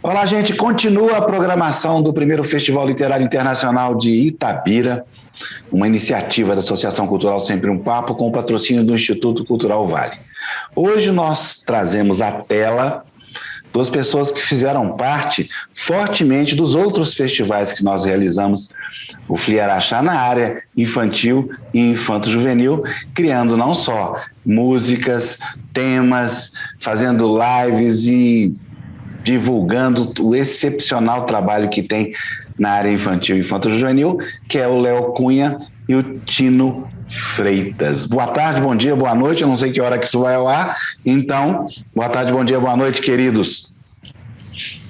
Olá, gente. Continua a programação do primeiro Festival Literário Internacional de Itabira, uma iniciativa da Associação Cultural Sempre um Papo, com o patrocínio do Instituto Cultural Vale. Hoje nós trazemos à tela duas pessoas que fizeram parte fortemente dos outros festivais que nós realizamos, o Fliaraxá na área infantil e infanto-juvenil, criando não só músicas, temas, fazendo lives e divulgando o excepcional trabalho que tem na área infantil e infanto-juvenil, que é o Léo Cunha e o Tino Freitas. Boa tarde, bom dia, boa noite. Eu não sei que hora que isso vai ao ar, então, boa tarde, bom dia, boa noite, queridos.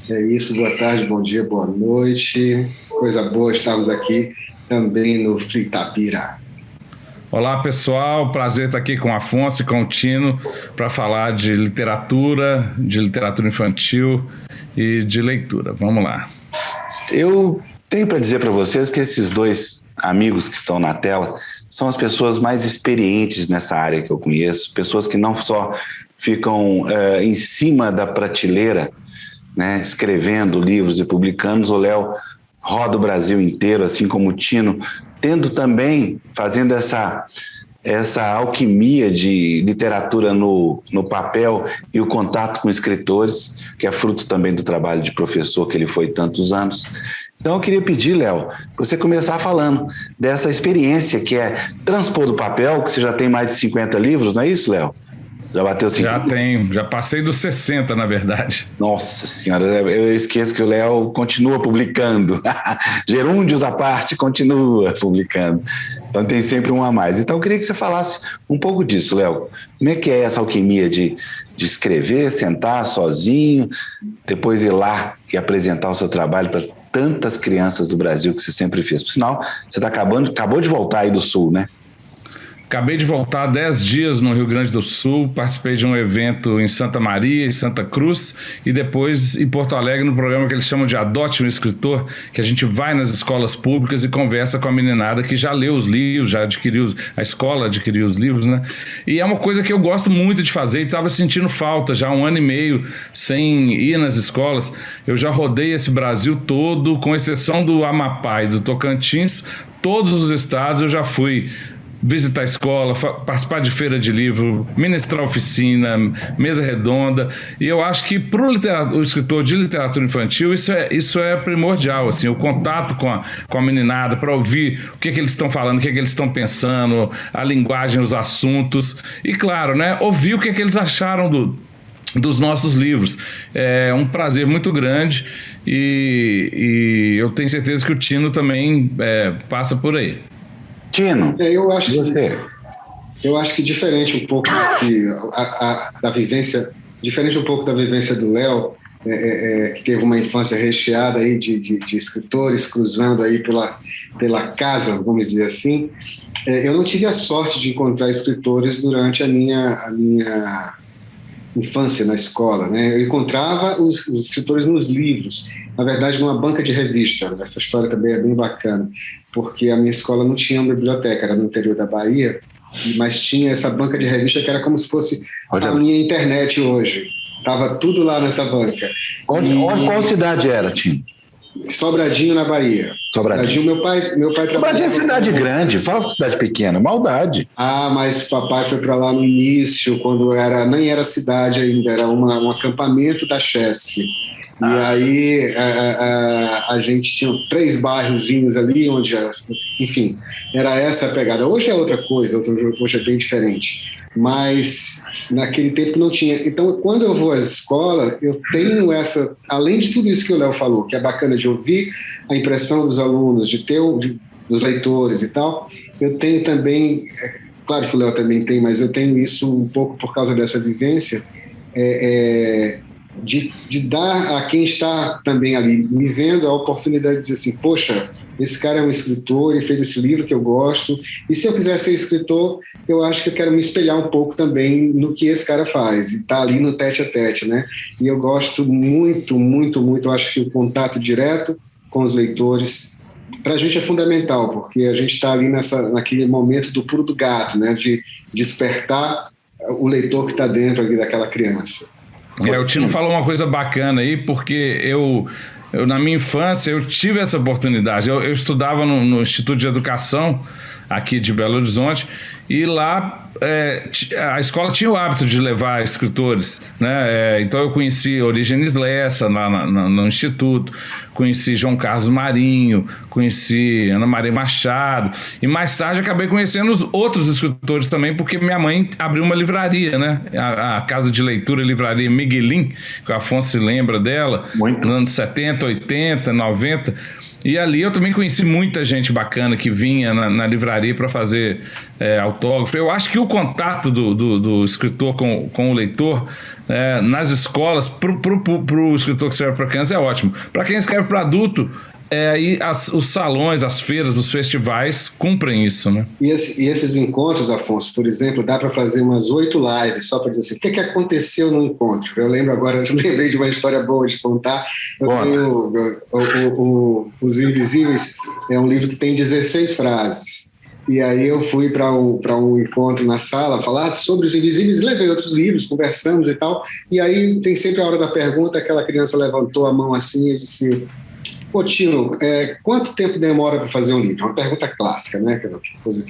É isso, boa tarde, bom dia, boa noite. Coisa boa estarmos aqui também no Itabira. Olá, pessoal, prazer estar aqui com o Afonso e com o Tino para falar de literatura infantil e de leitura. Vamos lá. Eu tenho para dizer para vocês que esses dois amigos que estão na tela são as pessoas mais experientes nessa área que eu conheço, pessoas que não só ficam em cima da prateleira, né, escrevendo livros e publicando. O Léo roda o Brasil inteiro, assim como o Tino, fazendo essa alquimia de literatura no papel e o contato com escritores, que é fruto também do trabalho de professor que ele foi tantos anos. Então eu queria pedir, Léo, para você começar falando dessa experiência que é transpor do papel, que você já tem mais de 50 livros, não é isso, Léo? Já bateu 50? Já tenho, já passei dos 60, na verdade. Nossa senhora, eu esqueço que o Léo continua publicando. Gerúndios à parte, continua publicando. Então tem sempre um a mais. Então eu queria que você falasse um pouco disso, Léo. Como é que é essa alquimia de escrever, sentar sozinho, depois ir lá e apresentar o seu trabalho para tantas crianças do Brasil que você sempre fez? Por sinal, você acabou de voltar aí do Sul, né? Acabei de voltar há 10 dias no Rio Grande do Sul, participei de um evento em Santa Maria, em Santa Cruz, e depois em Porto Alegre, no programa que eles chamam de Adote um Escritor, que a gente vai nas escolas públicas e conversa com a meninada que já leu os livros, já adquiriu, a escola adquiriu os livros, né? E é uma coisa que eu gosto muito de fazer e estava sentindo falta, já há 1 ano e meio sem ir nas escolas. Eu já rodei esse Brasil todo, com exceção do Amapá e do Tocantins, todos os estados eu já fui visitar a escola, participar de feira de livro, ministrar oficina, mesa redonda, e eu acho que para o escritor de literatura infantil isso é primordial, assim, o contato com a meninada, para ouvir o que eles estão falando, o que eles estão pensando, a linguagem, os assuntos, e claro, né, ouvir o que eles acharam dos nossos livros. É um prazer muito grande e eu tenho certeza que o Tino também passa por aí. Tino, eu acho que diferente um pouco da vivência, diferente um pouco da vivência do Léo, que teve uma infância recheada aí de escritores cruzando aí pela casa, vamos dizer assim. Eu não tive a sorte de encontrar escritores durante a minha infância na escola, né? Eu encontrava os escritores nos livros, na verdade numa banca de revista. Essa história também é bem bacana, porque a minha escola não tinha uma biblioteca, era no interior da Bahia, mas tinha essa banca de revista que era como se fosse a minha internet hoje. Estava tudo lá nessa banca. Qual cidade era, Tino? Sobradinho, na Bahia. Sobradinho. Meu pai trabalhava... Sobradinho é cidade grande, fala cidade pequena, maldade. Mas papai foi para lá no início, quando nem era cidade ainda, era um acampamento da Chesf. E aí a gente tinha 3 bairrozinhos ali, onde, enfim, era essa a pegada. Hoje é outra coisa, hoje é bem diferente, mas naquele tempo não tinha. Então, quando eu vou às escolas, eu tenho essa, além de tudo isso que o Léo falou, que é bacana de ouvir a impressão dos alunos, dos leitores e tal, eu tenho também, claro que o Léo também tem, mas eu tenho isso um pouco por causa dessa vivência, de dar a quem está também ali me vendo a oportunidade de dizer assim, poxa, esse cara é um escritor, ele fez esse livro que eu gosto, e se eu quiser ser escritor, eu acho que eu quero me espelhar um pouco também no que esse cara faz, e tá ali no tete a tete, né? E eu gosto muito, muito, muito, eu acho que o contato direto com os leitores, para a gente é fundamental, porque a gente está ali naquele momento do pulo do gato, né? De despertar o leitor que está dentro ali daquela criança. O Tino falou uma coisa bacana aí, porque eu na minha infância, eu tive essa oportunidade. Eu estudava no Instituto de Educação aqui de Belo Horizonte, e lá a escola tinha o hábito de levar escritores, né? Então eu conheci Orígenes Lessa no Instituto, conheci João Carlos Marinho, conheci Ana Maria Machado, e mais tarde acabei conhecendo os outros escritores também, porque minha mãe abriu uma livraria, né? A Casa de Leitura e Livraria Miguelin, que o Afonso se lembra dela, nos anos 70, 80, 90. E ali eu também conheci muita gente bacana que vinha na livraria para fazer autógrafo. Eu acho que o contato do escritor com o leitor nas escolas, para o escritor que escreve para criança, é ótimo. Para quem escreve para adulto, os salões, as feiras, os festivais cumprem isso, né? E esses encontros, Afonso, por exemplo, dá para fazer umas 8 lives só para dizer assim, o que aconteceu no encontro? Eu lembro agora, eu lembrei de uma história boa de contar. Eu tenho Os Invisíveis, é um livro que tem 16 frases. E aí eu fui para um encontro na sala falar sobre Os Invisíveis, levei outros livros, conversamos e tal. E aí tem sempre a hora da pergunta, aquela criança levantou a mão assim e disse: "Ô Tino, quanto tempo demora para fazer um livro?" Uma pergunta clássica, né? Aquela coisa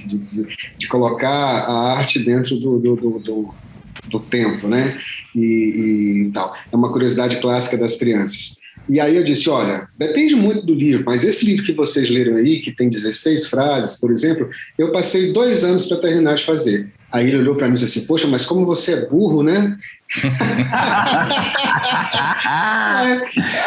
de colocar a arte dentro do tempo, né? E tal. É uma curiosidade clássica das crianças. E aí eu disse: olha, depende muito do livro, mas esse livro que vocês leram aí, que tem 16 frases, por exemplo, eu passei 2 anos para terminar de fazer. Aí ele olhou para mim e disse assim: poxa, mas como você é burro, né?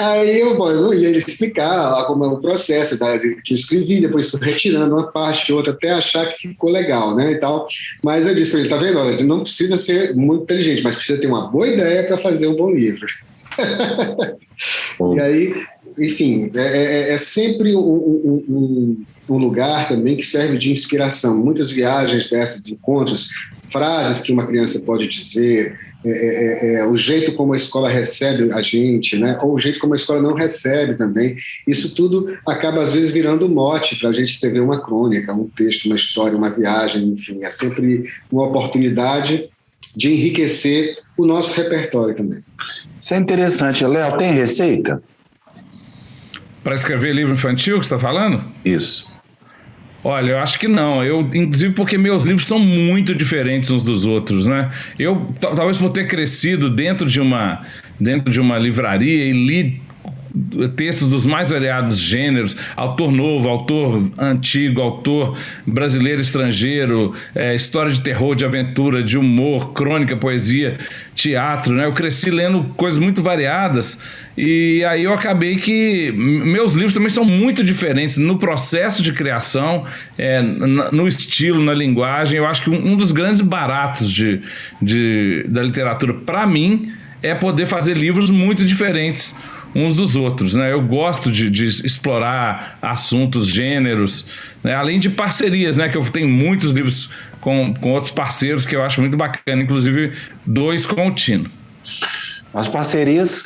Aí eu ia explicar como é o processo que eu escrevi, depois fui retirando uma parte, outra, até achar que ficou legal, né, e tal. Mas eu disse para ele: tá vendo, olha, não precisa ser muito inteligente, mas precisa ter uma boa ideia para fazer um bom livro. E aí, enfim, é sempre um lugar também que serve de inspiração. Muitas viagens dessas, encontros, frases que uma criança pode dizer, o jeito como a escola recebe a gente, né? Ou o jeito como a escola não recebe também. Isso tudo acaba, às vezes, virando mote para a gente escrever uma crônica, um texto, uma história, uma viagem, enfim. É sempre uma oportunidade de enriquecer o nosso repertório também. Isso é interessante. Léo, tem receita? Para escrever livro infantil que você está falando? Isso. Olha, eu acho que não. Inclusive porque meus livros são muito diferentes uns dos outros, né? Eu, talvez por ter crescido dentro de uma livraria e li textos dos mais variados gêneros, autor novo, autor antigo, autor brasileiro, estrangeiro, história de terror, de aventura, de humor, crônica, poesia, teatro, né? Eu cresci lendo coisas muito variadas e aí eu acabei que meus livros também são muito diferentes no processo de criação, no estilo, na linguagem. Eu acho que um dos grandes baratos da literatura, para mim, é poder fazer livros muito diferentes uns dos outros, né? Eu gosto de explorar assuntos, gêneros, né? Além de parcerias, né? Que eu tenho muitos livros com outros parceiros que eu acho muito bacana, inclusive 2 com o Tino. As parcerias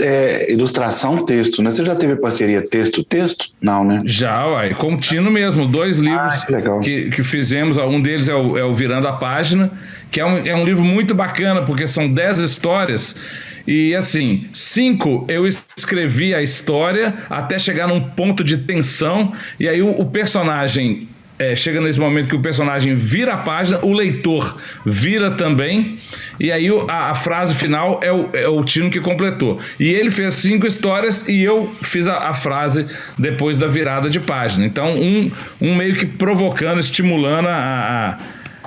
ilustração, texto, né? Você já teve parceria texto-texto? Não, né? Já, uai, com o Tino mesmo, 2 livros que fizemos. Um deles é o Virando a Página, que é um livro muito bacana, porque são 10 histórias. E assim, 5 eu escrevi a história até chegar num ponto de tensão, e aí o personagem chega nesse momento que o personagem vira a página, o leitor vira também, e aí a frase final é o Tino que completou. E ele fez 5 histórias e eu fiz a frase depois da virada de página. Então um meio que provocando, estimulando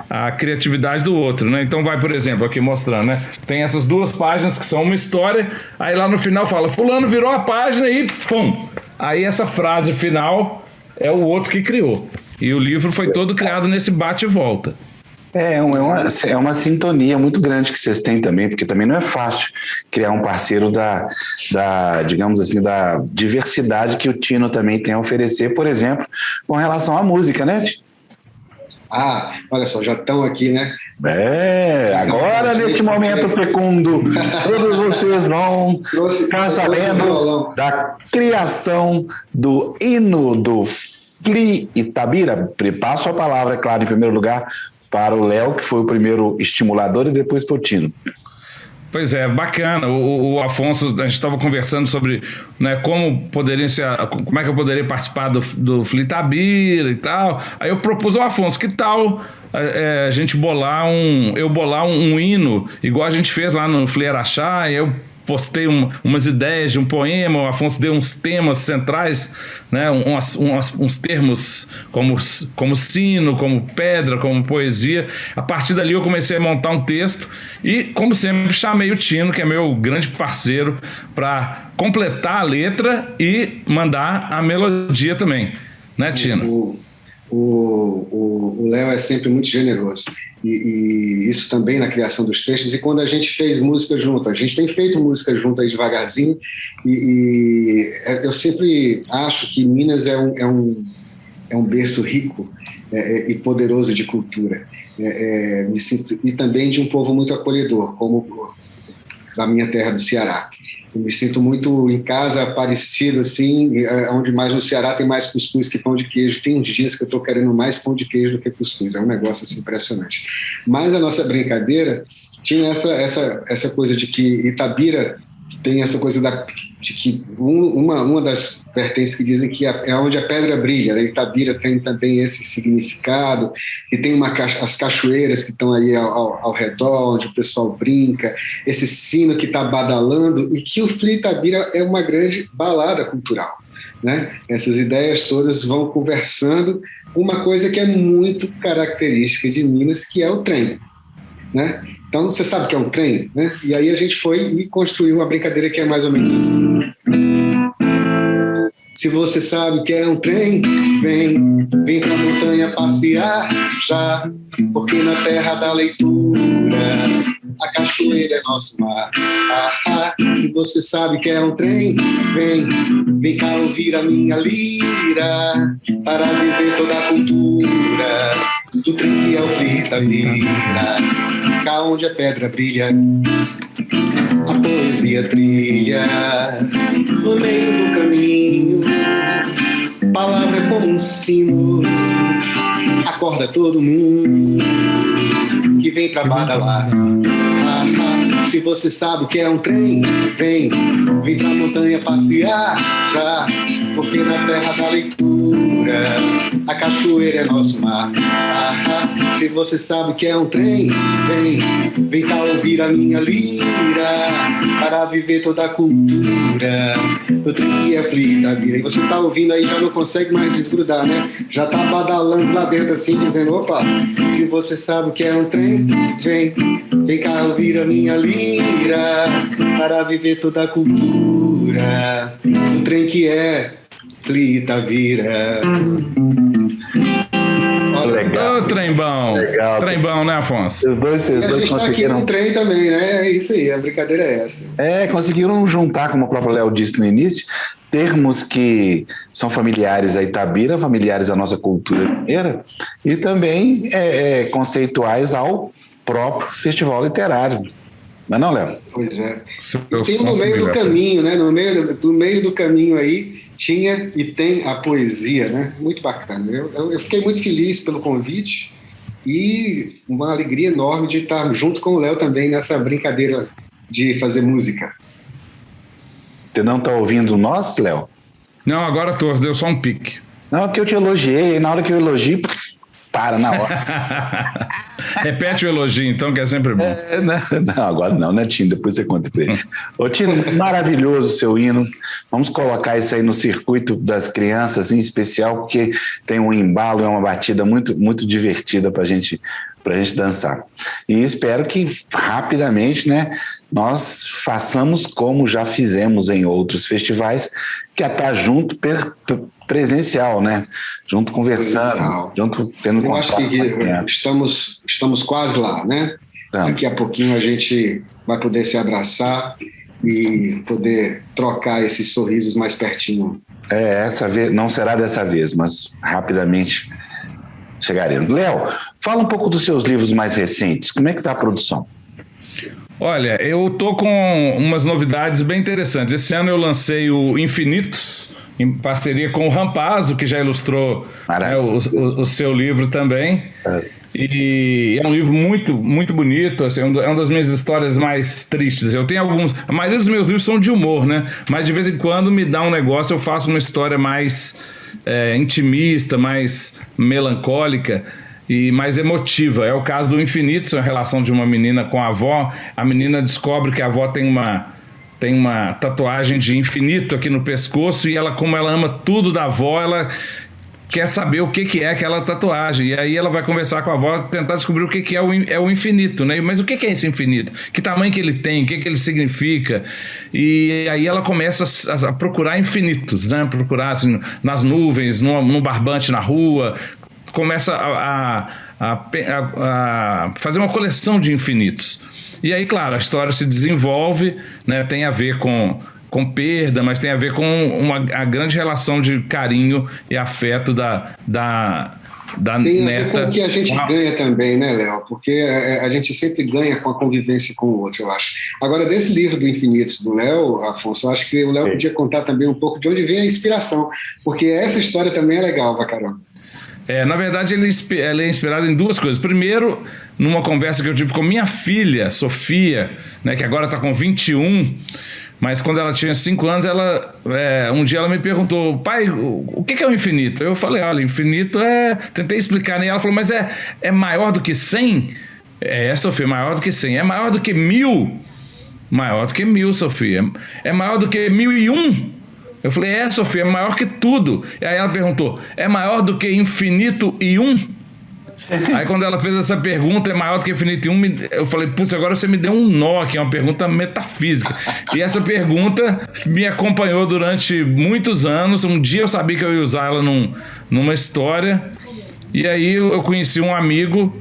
a criatividade do outro, né? Então vai, por exemplo, aqui mostrando, né? Tem essas 2 páginas que são uma história, aí lá no final fala: fulano virou a página e pum! Aí essa frase final é o outro que criou. E o livro foi todo criado nesse bate e volta. É uma sintonia muito grande que vocês têm também, porque também não é fácil criar um parceiro digamos assim, da diversidade que o Tino também tem a oferecer, por exemplo, com relação à música, né? Olha só, já estão aqui, né? Agora neste momento fecundo, todos vocês vão ficar sabendo da criação do hino do FLI Itabira. Passo a palavra, é claro, em primeiro lugar, para o Léo, que foi o primeiro estimulador, e depois para o Tino. Pois é, bacana. O Afonso, a gente estava conversando sobre, né, como é que eu poderia participar do Fli Itabira e tal. Aí eu propus ao Afonso, que tal a gente bolar um hino, igual a gente fez lá no Fli Araxá, e eu postei umas ideias de um poema, o Afonso deu uns temas centrais, né, uns termos como sino, como pedra, como poesia. A partir dali eu comecei a montar um texto e, como sempre, chamei o Tino, que é meu grande parceiro, para completar a letra e mandar a melodia também, né, Tino? O Léo é sempre muito generoso. E isso também na criação dos textos, e quando a gente fez música junto, a gente tem feito música junto aí devagarzinho, e eu sempre acho que Minas é um berço rico e poderoso de cultura, me sinto, e também de um povo muito acolhedor, como da minha terra do Ceará. Eu me sinto muito em casa, parecido assim, onde mais no Ceará tem mais cuscuz que pão de queijo. Tem uns dias que eu estou querendo mais pão de queijo do que cuscuz. É um negócio assim, impressionante. Mas a nossa brincadeira tinha essa coisa de que Itabira tem essa coisa de que uma das vertentes que dizem que é onde a pedra brilha. Itabira tem também esse significado, e tem as cachoeiras que estão aí ao redor, onde o pessoal brinca, esse sino que está badalando, e que o Fli Itabira é uma grande balada cultural, né? Essas ideias todas vão conversando. Uma coisa que é muito característica de Minas, que é o trem, né? Então, você sabe o que é um trem, né? E aí a gente foi e construiu uma brincadeira que é mais ou menos assim. Se você sabe o que é um trem, vem pra montanha passear já, porque na terra da leitura a cachoeira é nosso mar. Se você sabe que é um trem, vem cá ouvir a minha lira, para viver toda a cultura do trem que é o Fli Itabira, cá onde a pedra brilha, a poesia trilha, no meio do caminho, palavra como um sino, acorda todo mundo que vem pra badalar. Se você sabe o que é um trem, vem pra montanha passear já, porque na terra da leitura a cachoeira é nosso mar. Se você sabe o que é um trem, vem cá ouvir a minha lira, para viver toda a cultura do trem que é Fli Itabira. E você tá ouvindo aí, já não consegue mais desgrudar, né? Já tá badalando lá dentro assim, dizendo, opa, se você sabe o que é um trem, vem cá ouvir a minha lira, para viver toda a cultura do trem que é Fli Itabira. Legal. Ô, trem bom. Legal. Trem bom, né, Afonso? Vocês dois conseguiram... aqui no trem também, né? É isso aí, a brincadeira é essa. Conseguiram juntar, como o próprio Léo disse no início, termos que são familiares a Itabira, familiares à nossa cultura mineira, e também conceituais ao próprio festival literário. Mas não, Léo? Pois é. Tem no meio do caminho, né? No meio do caminho aí tinha e tem a poesia, né? Muito bacana. Eu fiquei muito feliz pelo convite e uma alegria enorme de estar junto com o Léo também nessa brincadeira de fazer música. Você não está ouvindo nós, Léo? Não, agora deu só um pique. Não, que eu te elogiei, e na hora que eu elogio, para na hora. Repete o elogio, então, que é sempre bom. Não, agora não, né, Tino? Depois você conta pra ele. Ô, Tino, maravilhoso o seu hino. Vamos colocar isso aí no circuito das crianças, em especial, porque tem um embalo, é uma batida muito, muito divertida pra gente dançar. E espero que rapidamente, né, nós façamos como já fizemos em outros festivais, que é estar junto presencial, né? Junto conversando, junto tendo contato. Eu acho que estamos quase lá, né? Daqui a pouquinho a gente vai poder se abraçar e poder trocar esses sorrisos mais pertinho. Essa vez não será dessa vez, mas rapidamente chegaremos. Léo, fala um pouco dos seus livros mais recentes. Como é que está a produção? Olha, eu tô com umas novidades bem interessantes. Esse ano eu lancei o Infinitos, em parceria com o Rampazzo, que já ilustrou, né, o seu livro também. E é um livro muito, muito bonito, assim, é uma das minhas histórias mais tristes. Eu tenho alguns... A maioria dos meus livros são de humor, né? Mas de vez em quando me dá um negócio, eu faço uma história mais intimista, mais melancólica e mais emotiva. É o caso do Infinitos, a relação de uma menina com a avó. A menina descobre que a avó tem uma tatuagem de infinito aqui no pescoço e ela, como ela ama tudo da avó, ela quer saber o que é aquela tatuagem. E aí ela vai conversar com a avó, tentar descobrir o que é o infinito, né? Mas o que é esse infinito? Que tamanho que ele tem? O que ele significa? E aí ela começa a procurar infinitos, né? Procurar assim, nas nuvens, num barbante na rua. Começa a fazer uma coleção de infinitos. E aí, claro, a história se desenvolve, né? Tem a ver com perda, mas tem a ver com a grande relação de carinho e afeto da tem neta. Tem a ver com o que a gente ganha também, né, Léo? Porque a gente sempre ganha com a convivência com o outro, eu acho. Agora, desse livro do Infinitos do Léo, Afonso, eu acho que o Léo podia contar também um pouco de onde vem a inspiração, porque essa história também é legal pra caramba. Na verdade, ela é inspirada em duas coisas. Primeiro, numa conversa que eu tive com minha filha, Sofia, né, que agora está com 21, mas quando ela tinha 5 anos, um dia ela me perguntou: pai, o que é o infinito? Eu falei: olha, infinito tentei explicar, né? E ela falou: mas é maior do que 100? Sofia, maior do que 100. É maior do que 1000? Maior do que 1000, Sofia. É maior do que 1001? Eu falei: Sofia, é maior que tudo. E aí ela perguntou: é maior do que infinito e 1? Aí quando ela fez essa pergunta, é maior do que infinito e 1, eu falei: putz, agora você me deu um nó aqui, é uma pergunta metafísica. E essa pergunta me acompanhou durante muitos anos. Um dia eu sabia que eu ia usar ela numa história. E aí eu conheci um amigo,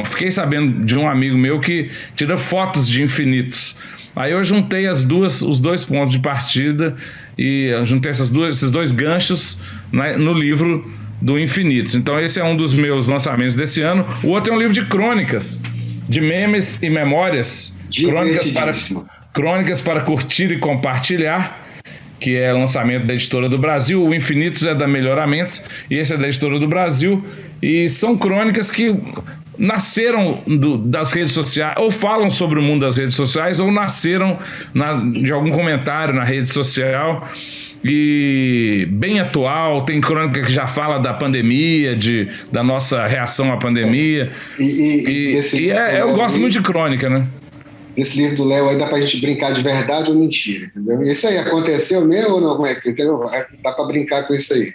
fiquei sabendo de um amigo meu que tira fotos de infinitos. Aí eu juntei os dois pontos de partida e juntei esses dois ganchos, né, no livro do Infinitos. Então esse é um dos meus lançamentos desse ano. O outro é um livro de crônicas, de memes e memórias. Crônicas para curtir e compartilhar, que é lançamento da Editora do Brasil. O Infinitos é da Melhoramentos e esse é da Editora do Brasil. E são crônicas que nasceram das redes sociais, ou falam sobre o mundo das redes sociais, ou nasceram de algum comentário na rede social. E bem atual, tem crônica que já fala da pandemia, da nossa reação à pandemia. Eu gosto muito de crônica, né? Esse livro do Léo aí dá pra gente brincar de verdade ou mentira, entendeu? Isso aí aconteceu mesmo ou não? Como é que, entendeu? Dá pra brincar com isso aí.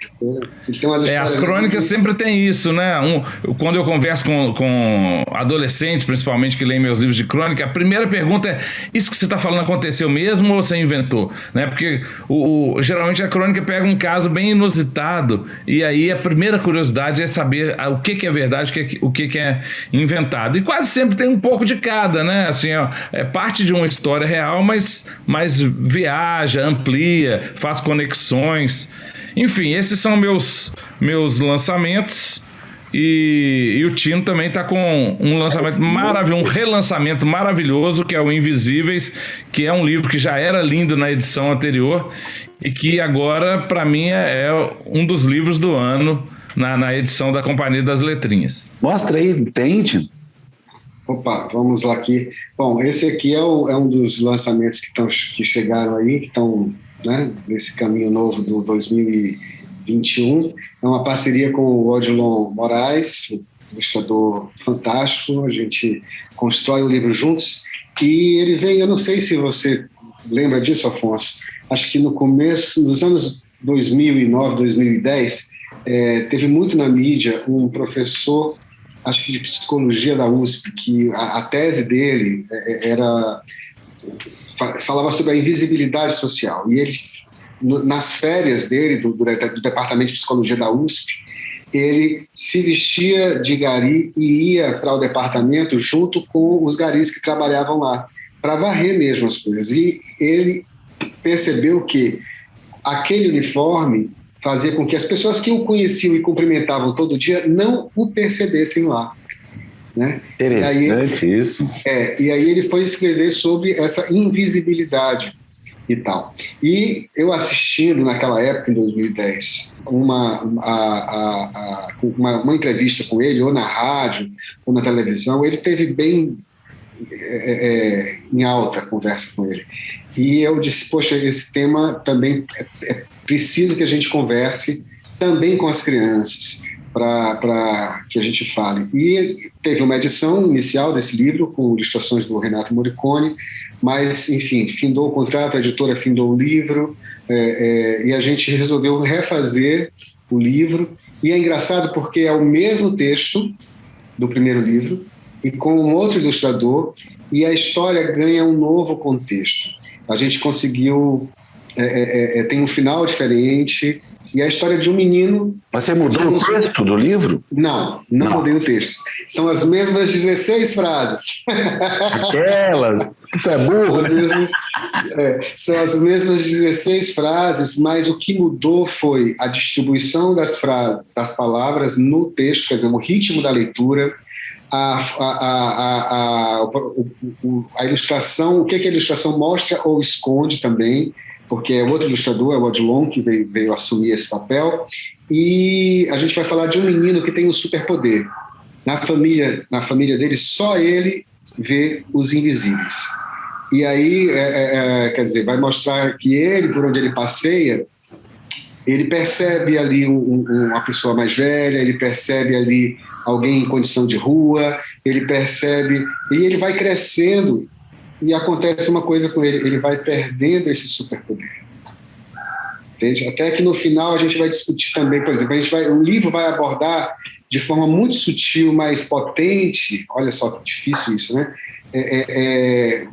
Tem umas as crônicas sempre tem isso, né? Quando eu converso com adolescentes, principalmente, que leem meus livros de crônica, a primeira pergunta é: isso que você está falando aconteceu mesmo ou você inventou? Né? Porque geralmente a crônica pega um caso bem inusitado e aí a primeira curiosidade é saber o que é verdade, o que é inventado. E quase sempre tem um pouco de cada, né? Assim, é parte de uma história real, mas viaja, amplia, faz conexões. Enfim, esses são meus lançamentos. E o Tino também está com um lançamento maravilhoso, um relançamento maravilhoso, que é o Invisíveis, que é um livro que já era lindo na edição anterior e que agora, para mim, é um dos livros do ano na edição da Companhia das Letrinhas. Mostra aí, tem, Tino? Opa, vamos lá aqui. Bom, esse aqui é um dos lançamentos que chegaram aí, que estão, né, nesse caminho novo do 2021. É uma parceria com o Odilon Moraes, um ilustrador fantástico. A gente constrói o livro juntos. E ele vem, eu não sei se você lembra disso, Afonso, acho que no começo, nos anos 2009, 2010, teve muito na mídia um professor, acho que de psicologia da USP, que a tese dele falava sobre a invisibilidade social. E ele, nas férias dele, do Departamento de Psicologia da USP, ele se vestia de gari e ia para o departamento junto com os garis que trabalhavam lá, para varrer mesmo as coisas. E ele percebeu que aquele uniforme fazia com que as pessoas que o conheciam e cumprimentavam todo dia não o percebessem lá. Né? Interessante isso. E aí ele foi escrever sobre essa invisibilidade. e tal. E eu assistindo naquela época, em 2010, uma entrevista com ele, ou na rádio, ou na televisão, ele teve bem em alta a conversa com ele. E eu disse, poxa, esse tema também é preciso que a gente converse também com as crianças, para que a gente fale. E teve uma edição inicial desse livro, com ilustrações do Renato Morricone, mas, enfim, findou o contrato, a editora findou o livro, e a gente resolveu refazer o livro. E é engraçado porque é o mesmo texto do primeiro livro, e com um outro ilustrador, e a história ganha um novo contexto. A gente conseguiu... tem um final diferente, e a história de um menino... Você mudou o texto do livro? Não mudei o texto. São as mesmas 16 frases. Aquelas... Tu é burro, né? São as mesmas 16 frases, mas o que mudou foi a distribuição das palavras no texto, quer dizer, o ritmo da leitura, a ilustração, o que a ilustração mostra ou esconde também, porque é outro ilustrador, é o Odilon, que veio assumir esse papel, e a gente vai falar de um menino que tem um superpoder. Na família dele, só ele vê os invisíveis. E aí, quer dizer, vai mostrar que ele, por onde ele passeia, ele percebe ali uma pessoa mais velha, ele percebe ali alguém em condição de rua, ele percebe, e ele vai crescendo, e acontece uma coisa com ele, ele vai perdendo esse superpoder. Entende? Até que no final a gente vai discutir também, por exemplo, o livro vai abordar de forma muito sutil, mas potente, olha só que difícil isso, né?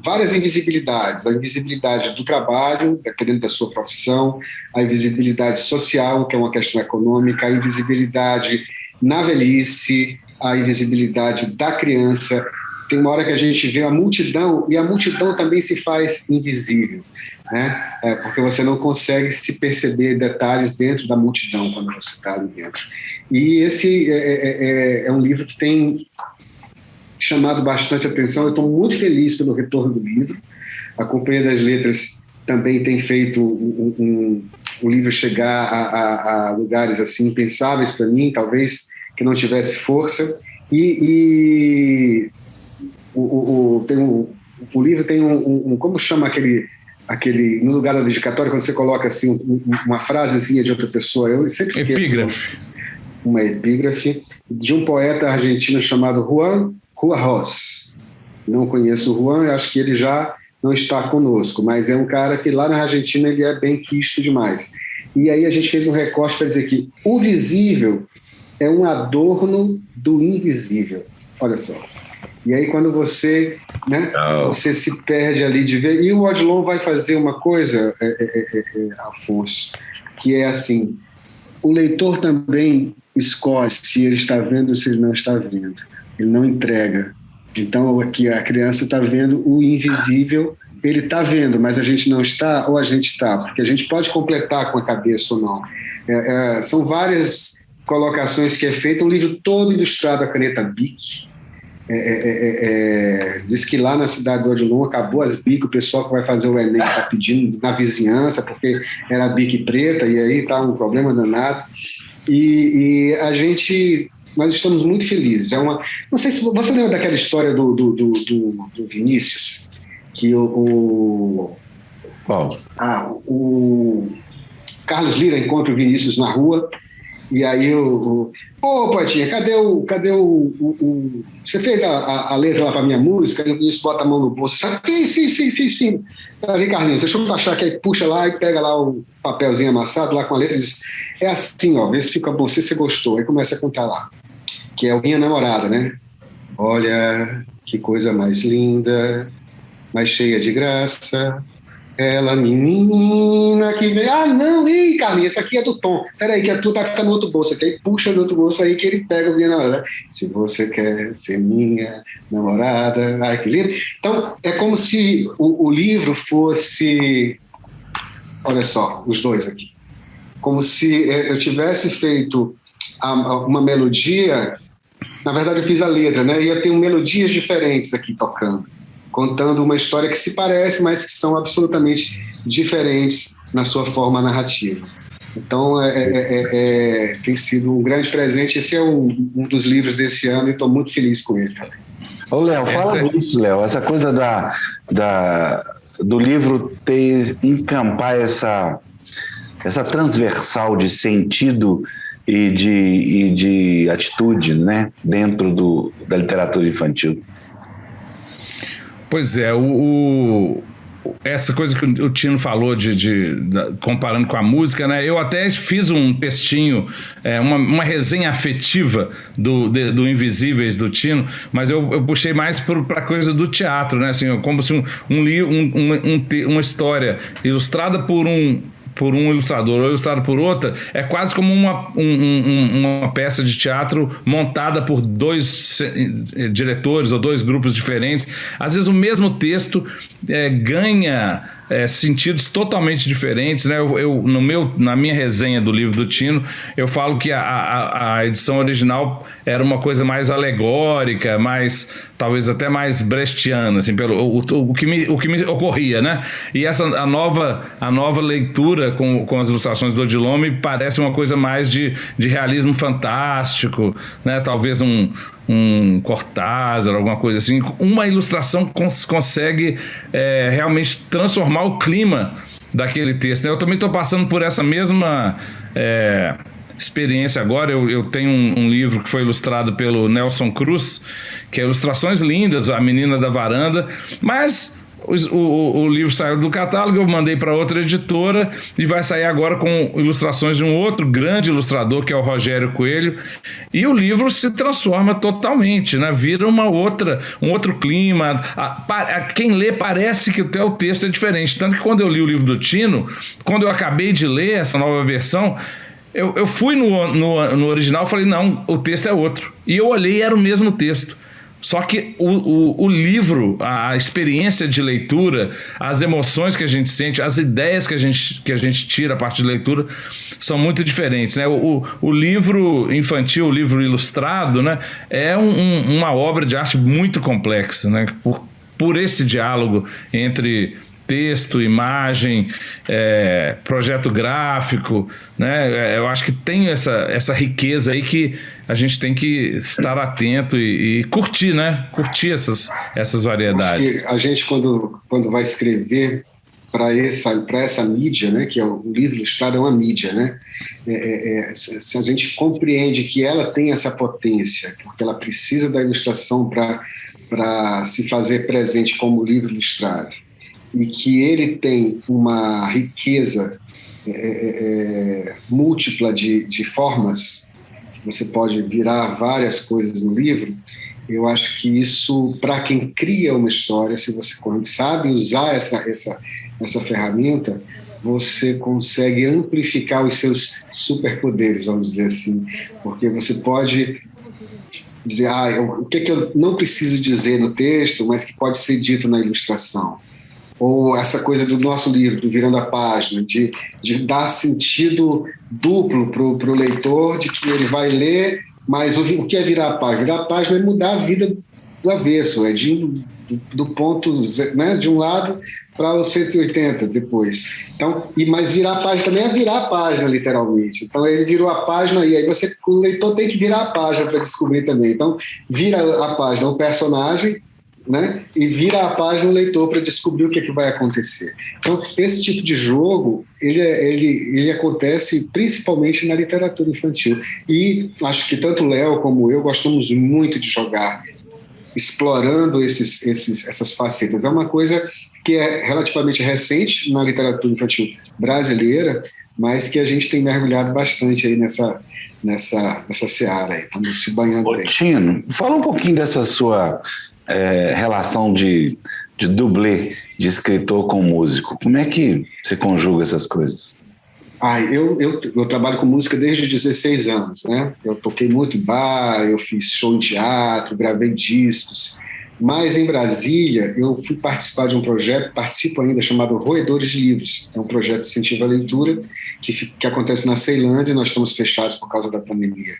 Várias invisibilidades, a invisibilidade do trabalho, dependendo da sua profissão, a invisibilidade social, que é uma questão econômica, a invisibilidade na velhice, a invisibilidade da criança. Tem uma hora que a gente vê a multidão, e a multidão também se faz invisível, né? Porque você não consegue se perceber detalhes dentro da multidão quando você está ali dentro. E esse é um livro que tem chamado bastante atenção. Eu estou muito feliz pelo retorno do livro. A Companhia das Letras também tem feito o livro chegar a lugares assim impensáveis para mim, talvez que não tivesse força. O livro tem como chama aquele no lugar da dedicatória, quando você coloca assim uma frasezinha de outra pessoa, eu sempre esqueço. Epígrafe. Uma epígrafe de um poeta argentino chamado Juan Ros. Não conheço o Juan, acho que ele já não está conosco, mas é um cara que lá na Argentina ele é bem quisto demais. E aí a gente fez um recorte para dizer que o visível é um adorno do invisível. Olha só. E aí quando você, né, você se perde ali de ver. E o Odilon vai fazer uma coisa, Afonso, que é assim, o leitor também escolhe se ele está vendo ou se ele não está vendo. Ele não entrega. Então aqui a criança está vendo o invisível, ele está vendo, mas a gente não está, ou a gente está, porque a gente pode completar com a cabeça ou não. São várias colocações que é feito, um livro todo ilustrado a caneta Bic. Diz que lá na cidade do Odilon acabou as Bic, o pessoal que vai fazer o Enem está pedindo na vizinhança, porque era Bic preta, e aí está um problema danado. E nós estamos muito felizes. Não sei se você lembra daquela história do Vinícius, que Qual? O Carlos Lira encontra o Vinícius na rua, e aí Poetinha, cadê você fez a letra lá para minha música? E o Vinícius bota a mão no bolso. Sim. Peraí, Carlinhos, deixa eu baixar, que aí puxa lá e pega lá o papelzinho amassado lá com a letra e diz, é assim, ó, vê se fica bom, se você gostou. Aí começa a contar lá, que é Minha Namorada, né? Olha, que coisa mais linda, mais cheia de graça, ela menina que vem... não, Carlinhos, essa aqui é do Tom. Peraí, que a tua tá ficando no outro bolso aqui. Aí puxa do outro bolso aí que ele pega o Minha Namorada. Se você quer ser minha namorada... Ai, que lindo. Então, é como se o livro fosse... Olha só, os dois aqui. Como se eu tivesse feito uma melodia... Na verdade, eu fiz a letra, né? E eu tenho melodias diferentes aqui tocando. contando uma história que se parece, mas que são absolutamente diferentes na sua forma narrativa. Então, tem sido um grande presente. Esse é um dos livros desse ano e estou muito feliz com ele também. Ô, Léo, fala disso, Léo. Essa coisa do livro encampar essa transversal de sentido e de atitude, né, dentro da literatura infantil. Pois é, essa coisa que o Tino falou comparando com a música, né? Eu até fiz um textinho, uma resenha afetiva do Invisíveis do Tino, mas eu puxei mais para a coisa do teatro, né? Assim, como se uma história ilustrada por um ilustrador ou ilustrado por outra, é quase como uma peça de teatro montada por dois diretores ou dois grupos diferentes. Às vezes o mesmo texto ganha sentidos totalmente diferentes, né? Na minha resenha do livro do Tino, eu falo que a edição original era uma coisa mais alegórica, talvez até mais brechtiana, assim, o que me ocorria, né? E a nova leitura com as ilustrações do Odilon me parece uma coisa mais de realismo fantástico, né? Talvez um Cortázar, alguma coisa assim. Uma ilustração consegue realmente transformar o clima daquele texto, né? Eu também estou passando por essa mesma experiência agora. Eu tenho um livro que foi ilustrado pelo Nelson Cruz, que é ilustrações lindas, A Menina da Varanda, mas o livro saiu do catálogo, eu mandei para outra editora e vai sair agora com ilustrações de um outro grande ilustrador, que é o Rogério Coelho, e o livro se transforma totalmente, né? Vira um outro clima. Quem lê parece que até o texto é diferente, tanto que quando eu li o livro do Tino, quando eu acabei de ler essa nova versão, eu fui no original e falei, não, o texto é outro, e eu olhei e era o mesmo texto. Só que o livro, a experiência de leitura, as emoções que a gente sente, as ideias que a gente tira a partir de leitura são muito diferentes, né? O livro infantil, o livro ilustrado, né, é uma obra de arte muito complexa, né? Por esse diálogo entre texto, imagem, projeto gráfico, né? Eu acho que tem essa riqueza aí que a gente tem que estar atento e curtir, né? Curtir essas variedades. Acho que a gente, quando vai escrever para essa mídia, né? Que é o livro ilustrado, é uma mídia, né? Se a gente compreende que ela tem essa potência, porque ela precisa da ilustração para se fazer presente como livro ilustrado, e que ele tem uma riqueza múltipla de formas, você pode virar várias coisas no livro. Eu acho que isso, para quem cria uma história, se você sabe usar essa ferramenta, você consegue amplificar os seus superpoderes, vamos dizer assim, porque você pode dizer o que eu não preciso dizer no texto, mas que pode ser dito na ilustração. Ou essa coisa do nosso livro, do Virando a Página, de dar sentido duplo para o leitor, de que ele vai ler, mas o que é virar a página? Virar a página é mudar a vida do avesso, do ponto, né, de um lado para o 180 depois. Então, mas virar a página também é virar a página, literalmente. Então, ele virou a página e aí o leitor tem que virar a página para descobrir também. Então, vira a página o personagem, né? E vira a página o leitor para descobrir o que vai acontecer. Então, esse tipo de jogo, ele acontece principalmente na literatura infantil. E acho que tanto o Léo como eu gostamos muito de jogar, explorando essas facetas. É uma coisa que é relativamente recente na literatura infantil brasileira, mas que a gente tem mergulhado bastante aí nessa seara aí. Estamos se banhando bem. Tino, fala um pouquinho dessa sua relação de dublê, de escritor com músico. Como é que você conjuga essas coisas? Eu trabalho com música desde 16 anos, né? Eu toquei muito em bar, eu fiz show em teatro, gravei discos, mas em Brasília eu fui participar de um projeto, participo ainda, chamado Roedores de Livros. É um projeto de incentivo à leitura que acontece na Ceilândia. Nós estamos fechados por causa da pandemia,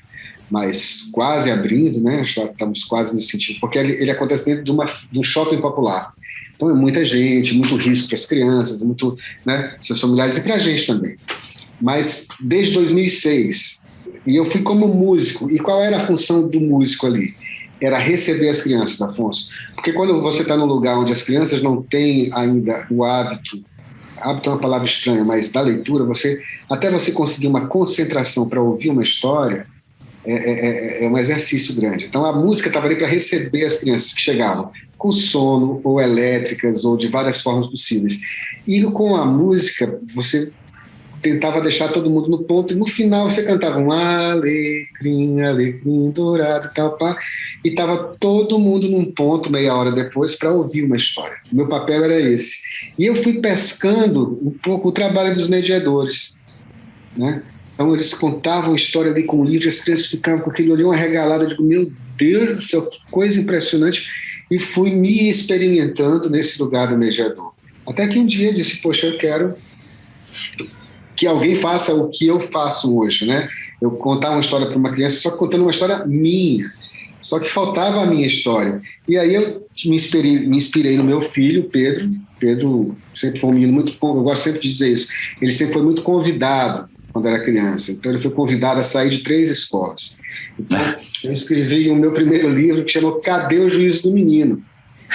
mas quase abrindo, né? Já estamos quase no sentido, porque ele acontece dentro de um shopping popular. Então é muita gente, muito risco para as crianças, muito, né, seus familiares e para a gente também. Mas desde 2006, e eu fui como músico. E qual era a função do músico ali? Era receber as crianças, Afonso. Porque quando você está num lugar onde as crianças não têm ainda o hábito é uma palavra estranha, mas da leitura, até você conseguir uma concentração para ouvir uma história, é um exercício grande. Então a música estava ali para receber as crianças que chegavam com sono, ou elétricas, ou de várias formas possíveis. E com a música, você tentava deixar todo mundo no ponto, e no final você cantava um alecrim, alecrim dourado, tal, pá, e estava todo mundo num ponto meia hora depois para ouvir uma história. O meu papel era esse. E eu fui pescando um pouco o trabalho dos mediadores, né? Então eles contavam a história ali com o livro, as crianças ficavam com aquele olhão arregalado, eu digo, meu Deus do céu, que coisa impressionante, e fui me experimentando nesse lugar do mediador. Até que um dia eu disse, poxa, eu quero que alguém faça o que eu faço hoje, né? Eu contar uma história para uma criança, só contando uma história minha. Só que faltava a minha história. E aí eu me inspirei no meu filho, Pedro. Pedro sempre foi um menino muito... Eu gosto sempre de dizer isso. Ele sempre foi muito convidado quando era criança. Então ele foi convidado a sair de 3 escolas. Então eu escrevi o meu primeiro livro que chamou Cadê o Juízo do Menino?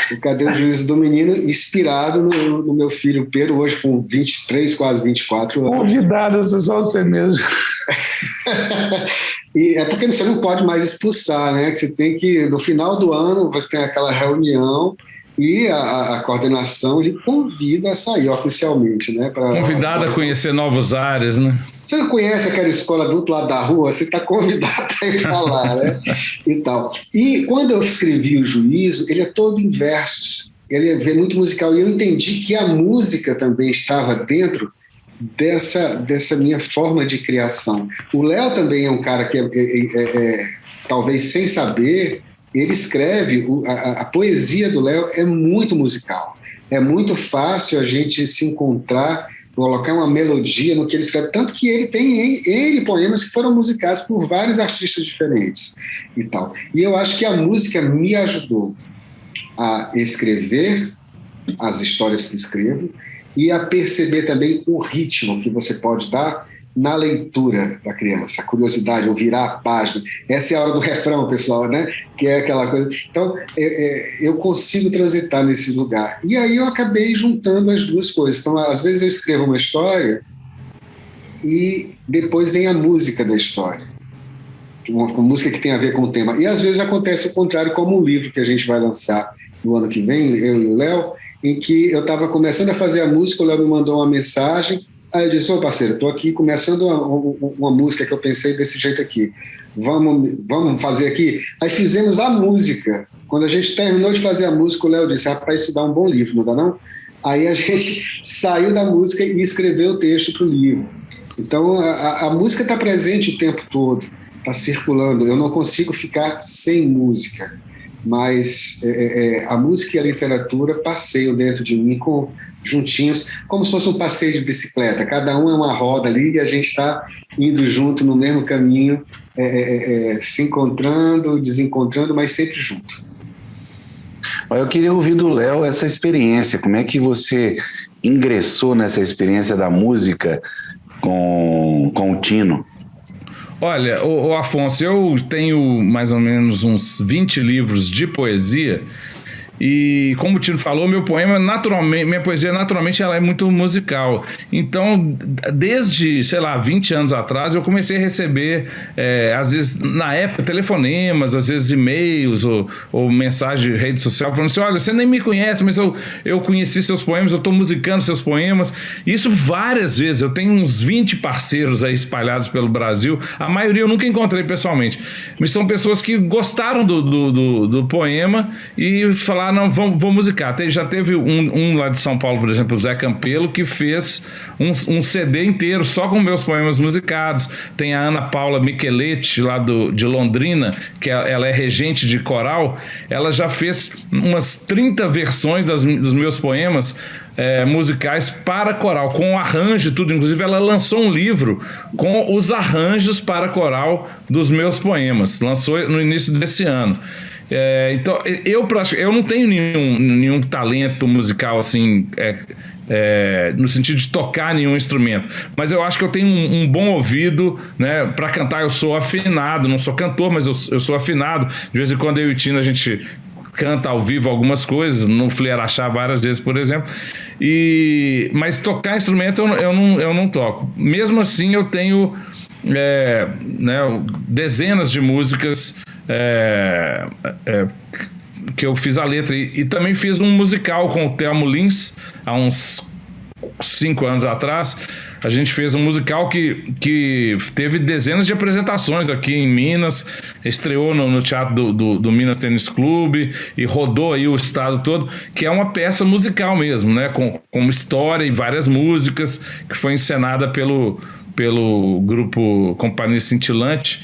O Cadê o Juízo do Menino, inspirado no meu filho Pedro, hoje com 23, quase 24 anos. Convidado, é só você mesmo. E é porque você não pode mais expulsar, né? Você tem que, no final do ano, você tem aquela reunião e a coordenação lhe convida a sair oficialmente, né? Convidado a conhecer novos ares, né? Você não conhece aquela escola do outro lado da rua, você está convidado a ir para lá, né? E tal. E quando eu escrevi o Juízo, ele é todo em versos, ele é muito musical, e eu entendi que a música também estava dentro dessa minha forma de criação. O Léo também é um cara que, talvez sem saber, ele escreve, a poesia do Léo é muito musical. É muito fácil a gente se encontrar, colocar uma melodia no que ele escreve, tanto que ele tem N poemas que foram musicados por vários artistas diferentes e tal. E eu acho que a música me ajudou a escrever as histórias que escrevo e a perceber também o ritmo que você pode dar na leitura da criança, a curiosidade, ou virar a página. Essa é a hora do refrão, pessoal, né? Que é aquela coisa. Então, eu consigo transitar nesse lugar. E aí eu acabei juntando as duas coisas. Então, às vezes eu escrevo uma história e depois vem a música da história. Uma música que tem a ver com o tema. E às vezes acontece o contrário, como um livro que a gente vai lançar no ano que vem, eu e o Léo, em que eu estava começando a fazer a música, o Léo me mandou uma mensagem. Aí eu disse, parceiro, estou aqui começando uma música que eu pensei desse jeito aqui. Vamos fazer aqui? Aí fizemos a música. Quando a gente terminou de fazer a música, o Léo disse, para isso dá um bom livro, não dá não? Aí a gente saiu da música e escreveu o texto para o livro. Então a música está presente o tempo todo, está circulando. Eu não consigo ficar sem música, mas a música e a literatura passeiam dentro de mim juntinhos, como se fosse um passeio de bicicleta. Cada um é uma roda ali e a gente está indo junto no mesmo caminho, se encontrando, desencontrando, mas sempre junto. Eu queria ouvir do Léo essa experiência. Como é que você ingressou nessa experiência da música com o Tino? Olha, o Afonso, eu tenho mais ou menos uns 20 livros de poesia. E como o Tino falou, minha poesia naturalmente ela é muito musical. Então, desde, 20 anos atrás, eu comecei a receber, às vezes, na época, telefonemas, às vezes e-mails ou mensagem de rede social, falando assim, olha, você nem me conhece, mas eu conheci seus poemas, eu estou musicando seus poemas. Isso várias vezes. Eu tenho uns 20 parceiros aí espalhados pelo Brasil. A maioria eu nunca encontrei pessoalmente. Mas são pessoas que gostaram do poema e falaram, não, vou musicar. Já teve um lá de São Paulo, por exemplo, o Zé Campelo, que fez um CD inteiro só com meus poemas musicados. Tem a Ana Paula Micheletti, lá de Londrina, que ela é regente de coral. Ela já fez umas 30 versões dos meus poemas musicais para coral, com arranjo e tudo. Inclusive, ela lançou um livro com os arranjos para coral dos meus poemas. Lançou no início desse ano. Então, eu não tenho nenhum talento musical assim, no sentido de tocar nenhum instrumento, mas eu acho que eu tenho um bom ouvido, né? Para cantar eu sou afinado, não sou cantor, mas eu sou afinado. De vez em quando eu e o Tino a gente canta ao vivo algumas coisas, no Fleirachá várias vezes, por exemplo. Mas tocar instrumento eu não toco. Mesmo assim, eu tenho dezenas de músicas que eu fiz a letra. E também fiz um musical com o Thelmo Lins, há uns 5 anos atrás. A gente fez um musical que teve dezenas de apresentações aqui em Minas, estreou no Teatro do Minas Tênis Clube e rodou aí o estado todo, que é uma peça musical mesmo, né? Com história e várias músicas, que foi encenada pelo grupo Companhia Cintilante.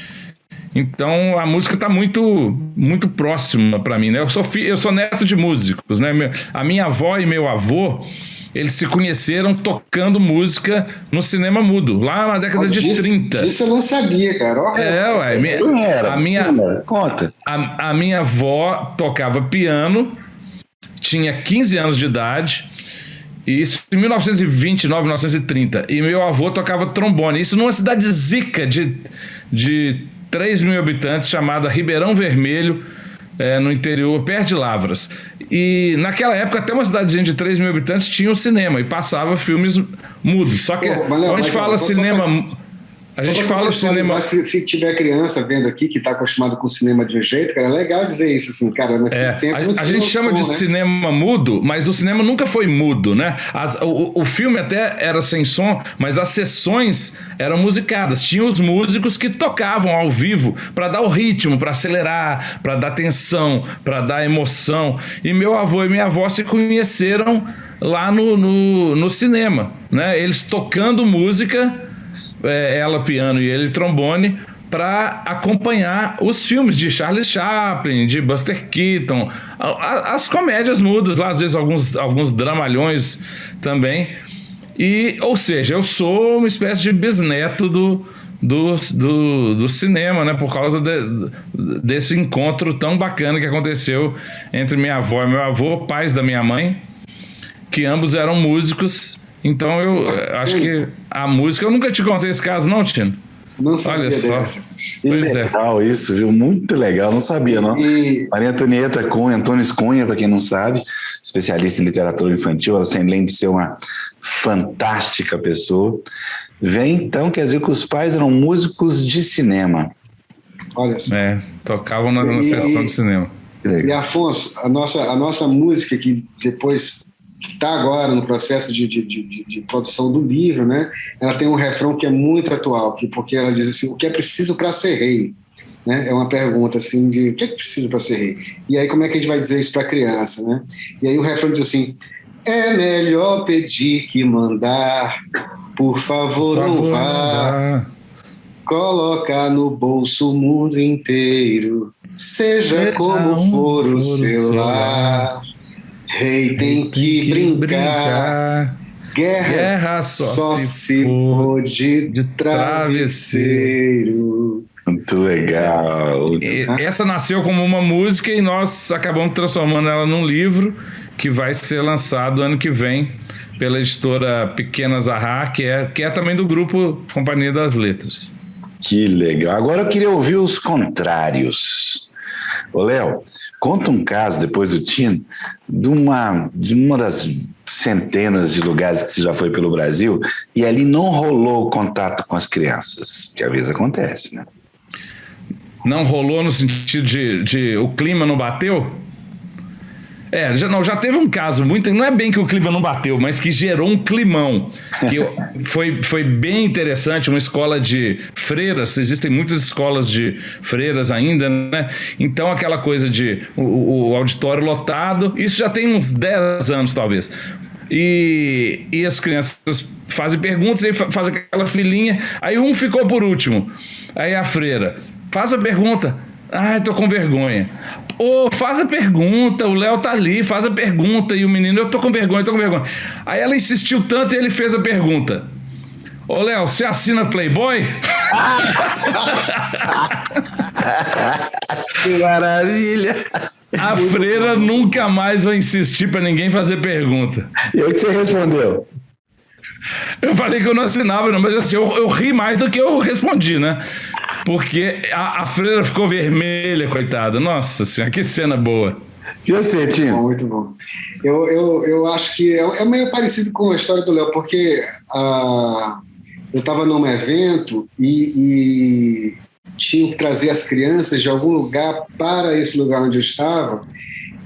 Então a música está muito, muito próxima para mim, né? Eu sou neto de músicos, né? A minha avó e meu avô, eles se conheceram tocando música no cinema mudo, lá na década de 30. Isso eu não sabia, cara. Conta. A minha avó tocava piano, tinha 15 anos de idade, isso em 1929, 1930. E meu avô tocava trombone. Isso numa cidade zica de 3 mil habitantes, chamada Ribeirão Vermelho, no interior, perto de Lavras. E naquela época, até uma cidadezinha de 3 mil habitantes tinha um cinema e passava filmes mudos. Só que quando a gente fala cinema... A gente fala cinema... Se tiver criança vendo aqui que está acostumado com cinema de um jeito, cara, é legal dizer isso, assim, cara. A gente chama de cinema mudo, mas o cinema nunca foi mudo, né? O filme até era sem som, mas as sessões eram musicadas. Tinha os músicos que tocavam ao vivo para dar o ritmo, para acelerar, para dar tensão, para dar emoção. E meu avô e minha avó se conheceram lá no cinema, né? Eles tocando música, ela piano e ele trombone, para acompanhar os filmes de Charles Chaplin, de Buster Keaton, as comédias mudas lá, às vezes alguns dramalhões também. Ou seja, eu sou uma espécie de bisneto do cinema, né? Por causa desse encontro tão bacana que aconteceu entre minha avó e meu avô, pais da minha mãe, que ambos eram músicos. Então eu acho que a música... Eu nunca te contei esse caso, não, Tino? Não sabia. Olha só. Que legal isso, viu? Muito legal, não sabia, não. Maria Antonieta Cunha, Antunes Cunha, para quem não sabe, especialista em literatura infantil, ela, além de ser uma fantástica pessoa, vem, então, quer dizer que os pais eram músicos de cinema. Olha só. Tocavam na sessão de cinema. E, Afonso, a nossa música, que depois... que está agora no processo de produção do livro, né? Ela tem um refrão que é muito atual, porque ela diz assim: o que é preciso para ser rei? Né? É uma pergunta assim de o que é preciso para ser rei? E aí como é que a gente vai dizer isso para a criança, né? E aí o refrão diz assim: é melhor pedir que mandar, por favor não vá, colocar no bolso o mundo inteiro, seja como for o seu lar. Rei tem que brincar, guerra só se for de travesseiro. Muito legal. Essa nasceu como uma música e nós acabamos transformando ela num livro que vai ser lançado ano que vem pela editora Pequena Zahar, que é também do grupo Companhia das Letras. Que legal. Agora eu queria ouvir os contrários. Ô, Léo, conta um caso, depois do Tino, de uma das centenas de lugares que você já foi pelo Brasil e ali não rolou o contato com as crianças, que às vezes acontece, né? Não rolou no sentido de o clima não bateu? Já teve um caso, não é bem que o clima não bateu, mas que gerou um climão, que foi bem interessante, uma escola de freiras, existem muitas escolas de freiras ainda, né? Então aquela coisa de o auditório lotado, isso já tem uns 10 anos talvez, e as crianças fazem perguntas e fazem aquela filinha, aí um ficou por último, aí a freira faz a pergunta: tô com vergonha. Faz a pergunta, o Léo tá ali, faz a pergunta. E o menino: eu tô com vergonha. Aí ela insistiu tanto e ele fez a pergunta: Léo, você assina Playboy? Que maravilha! A freira nunca mais vai insistir para ninguém fazer pergunta. E o que você respondeu? Eu falei que eu não assinava, não, mas assim, eu ri mais do que eu respondi, né? Porque a freira ficou vermelha, coitada. Nossa senhora, que cena boa. E você, Tim? Muito bom. Eu acho que é meio parecido com a história do Léo, porque eu estava num evento e tinha que trazer as crianças de algum lugar para esse lugar onde eu estava,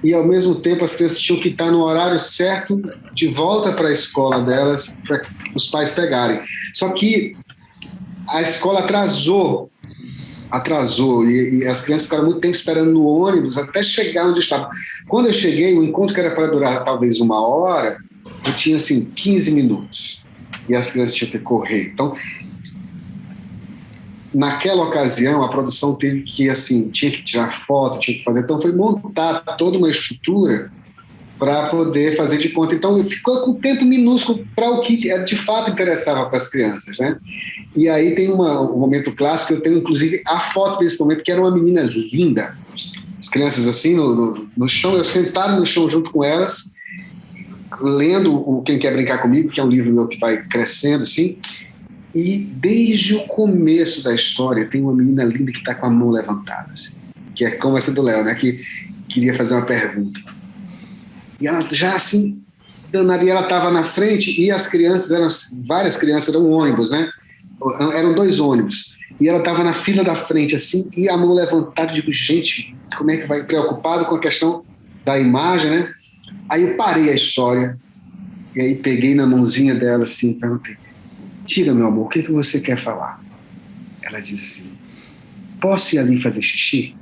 e ao mesmo tempo as crianças tinham que estar no horário certo de volta para a escola delas, para os pais pegarem. Só que a escola atrasou e as crianças ficaram muito tempo esperando no ônibus até chegar onde estava. Quando eu cheguei, o encontro que era para durar talvez 1 hora, eu tinha assim 15 minutos e as crianças tinham que correr. Então, naquela ocasião, a produção teve que, assim, tinha que tirar foto, tinha que fazer. Então, foi montar toda uma estrutura para poder fazer de conta. Então, ficou com tempo minúsculo para o que de fato interessava para as crianças, né? E aí tem um momento clássico, eu tenho, inclusive, a foto desse momento, que era uma menina linda. As crianças, assim, no chão, eu sentado no chão junto com elas, lendo o Quem Quer Brincar Comigo, que é um livro meu que vai crescendo, assim. E desde o começo da história tem uma menina linda que está com a mão levantada, assim, que é como essa do Léo, né, que queria fazer uma pergunta. E ela já assim, danada, e ela estava na frente e as crianças, várias crianças, eram ônibus, né? Eram 2 ônibus. E ela estava na fila da frente, assim, e a mão levantada. Eu digo, gente, como é que vai? Preocupado com a questão da imagem, né? Aí eu parei a história e aí peguei na mãozinha dela, assim, e perguntei, diga, meu amor, o que você quer falar? Ela diz assim, posso ir ali fazer xixi?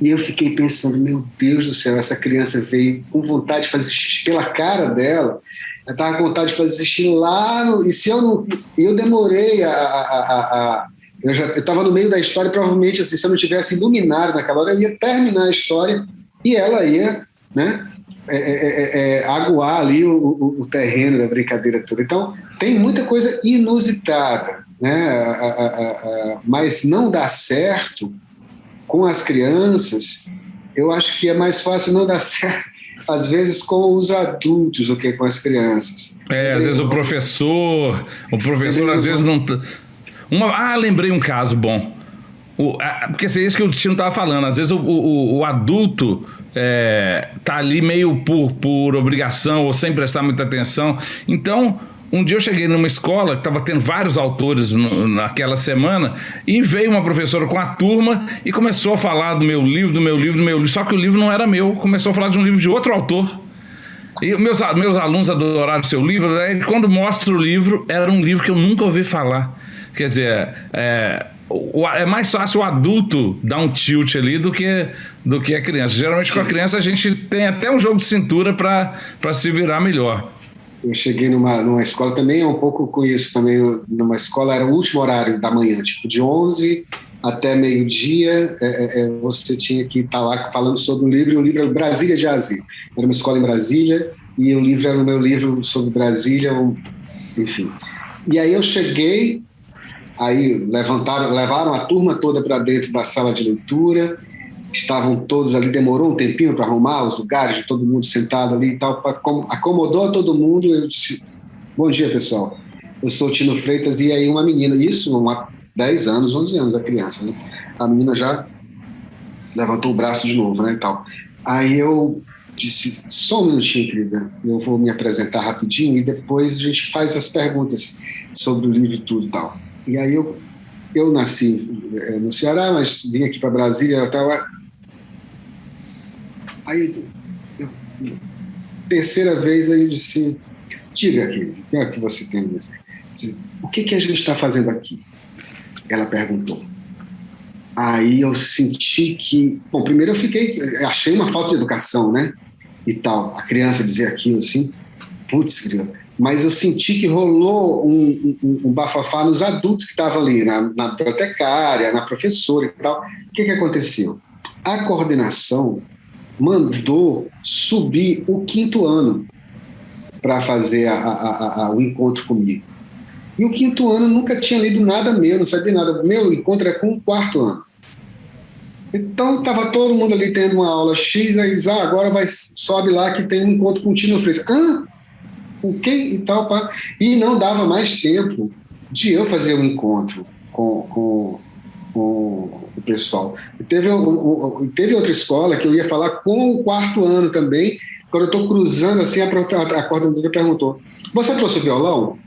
E eu fiquei pensando, meu Deus do céu, essa criança veio com vontade de fazer xixi pela cara dela. Ela estava com vontade de fazer xixi lá e se eu não... Eu demorei eu estava no meio da história e provavelmente, assim, se eu não tivesse iluminado naquela hora, eu ia terminar a história e ela ia, né, aguar ali o terreno da brincadeira toda. Então, tem muita coisa inusitada, né? Mas não dá certo com as crianças. Eu acho que é mais fácil não dar certo, às vezes, com os adultos do que com as crianças. Às vezes o professor às vezes não... lembrei um caso bom. Porque é isso que o Tino estava falando. Às vezes o adulto tá ali meio por obrigação ou sem prestar muita atenção. Então, um dia eu cheguei numa escola que estava tendo vários autores naquela semana e veio uma professora com a turma e começou a falar do meu livro. Só que o livro não era meu. Começou a falar de um livro de outro autor. E meus alunos adoraram o seu livro. E quando mostra o livro, era um livro que eu nunca ouvi falar. Quer dizer, é mais fácil o adulto dar um tilt ali do que a criança. Geralmente com a criança a gente tem até um jogo de cintura para se virar melhor. Eu cheguei numa escola também, um pouco com isso também, numa escola era o último horário da manhã, tipo de 11 até meio-dia, você tinha que estar lá falando sobre um livro, e o livro era Brasília de Azir. Era uma escola em Brasília e o livro era o meu livro sobre Brasília, enfim. E aí eu cheguei, aí levaram a turma toda para dentro da sala de leitura, estavam todos ali, demorou um tempinho para arrumar os lugares de todo mundo sentado ali e tal, acomodou todo mundo. Eu disse, bom dia, pessoal, eu sou o Tino Freitas. E aí uma menina, isso há 10 anos, 11 anos, a criança, né? A menina já levantou o braço de novo, né, e tal. Aí eu disse, só um minutinho, querida, eu vou me apresentar rapidinho e depois a gente faz as perguntas sobre o livro e tudo e tal. E aí eu nasci no Ceará, mas vim aqui para Brasília, aí, terceira vez, aí eu disse, diga aqui, o que é que você tem a dizer? O que a gente está fazendo aqui? Ela perguntou. Aí eu senti que... Bom, primeiro achei uma falta de educação, né? E tal, a criança dizer aquilo assim, putz, mas eu senti que rolou um bafafá nos adultos que estavam ali, na bibliotecária, na professora e tal. O que aconteceu? A coordenação mandou subir o 5º ano para fazer o encontro comigo. E o 5º ano eu nunca tinha lido nada meu, não sabia nada. Meu encontro é com o 4º ano. Então, estava todo mundo ali tendo uma aula X, aí diz, agora sobe lá que tem um encontro contínuo. Eu falei, com quem e tal, pá. E não dava mais tempo de eu fazer um encontro com o pessoal. Teve outra escola que eu ia falar com o 4º ano também. Quando eu estou cruzando assim, a coordenadora perguntou, você trouxe o violão?